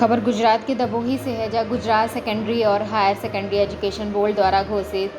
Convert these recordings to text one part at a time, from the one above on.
खबर गुजरात के दबोही से है, जहां गुजरात सेकेंडरी और हायर सेकेंडरी एजुकेशन बोर्ड द्वारा घोषित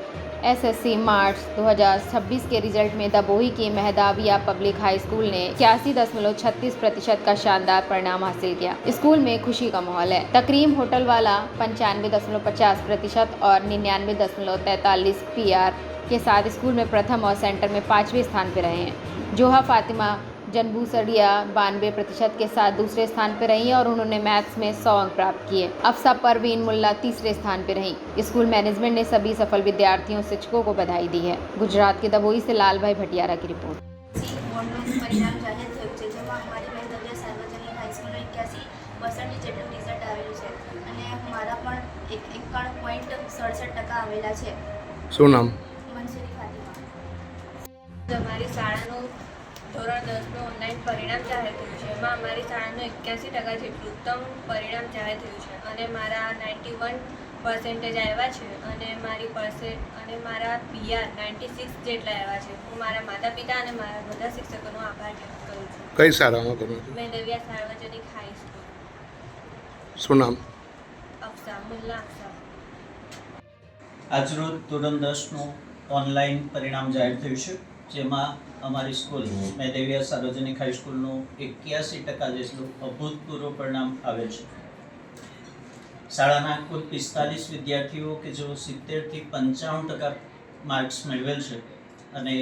एसएससी मार्च 2026 के रिजल्ट में दबोही की मेहदाविया पब्लिक हाई स्कूल ने 81.36% का शानदार परिणाम हासिल किया। स्कूल में खुशी का माहौल है। तकरीम होटल वाला 95.50% और 99.43 PR के साथ स्कूल में प्रथम और सेंटर में 5वें स्थान पर रहे हैं। जोहा फातिमा जनबूसड़िया 92% के साथ दूसरे स्थान पर रही और उन्होंने मैथ्स में 100 अंक प्राप्त किए। अफसा परवीन मुल्ला तीसरे स्थान पर रही। स्कूल मैनेजमेंट ने सभी सफल विद्यार्थियों शिक्षकों को बधाई दी है। गुजरात के दबोही से लालभाई भटियारा की रिपोर्ट। परिणाम जाहिर થયું છે, જેમાં અમારી મેહદાવિયા સાર્વજનિક હાઈસ્કૂલનું 81% જેટલું રિઝલ્ટ આવેલું છે અને મારા પણ 91.67% આવેલા છે। શું નામ? મંસૂરી ફાતિમા। અમારી શાળાનું ધોરણ 10નું ઓનલાઈન પરિણામ જાહેર થયું છે, એમાં અમારી શાળાનું 81% જેટલું ઉત્તમ પરિણામ જાહેર થયું છે અને મારા 91% આવ્યા છે અને મારા PR 96 જેટલા આવ્યા છે। હું મારા માતા પિતા અને મારા બધા શિક્ષકોનો આભાર વ્યક્ત કરું છું। કઈ શાળામાં ભણો છો? મેહદાવિયા સાર્વજનિક હાઈસ્કૂલ। શું નામ? અફસા મુલ્લા અફસા। આજરોજ ધોરણ 10નું ઓનલાઈન પરિણામ જાહેર થયું છે, જેમાં અમારી સ્કૂલ મેહદાવિયા સાર્વજનિક હાઈસ્કૂલનું 81% જેટલું અભૂતપૂર્વ પરિણામ આવેલ છે। શાળાના કુલ 45 વિદ્યાર્થીઓ કે જેઓ 70થી 95% માર્ક્સ મેળવેલ છે અને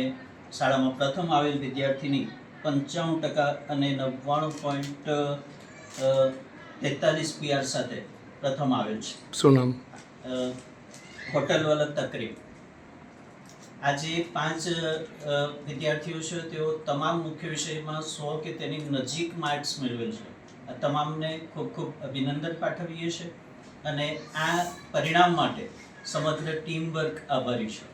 શાળામાં પ્રથમ આવેલ વિદ્યાર્થીની 95% અને 99.43 PR સાથે પ્રથમ આવેલ છે। શું નામ? હોટલવાલા તકરીબ। આજે 5 વિદ્યાર્થીઓ છે, તેઓ તમામ મુખ્ય વિષયમાં 100 કે તેની નજીક માર્ક્સ મેળવેલ છે। આ તમામને ખૂબ ખૂબ અભિનંદન પાઠવીએ છીએ અને આ પરિણામ માટે સમગ્ર ટીમ વર્ક આભારી છે।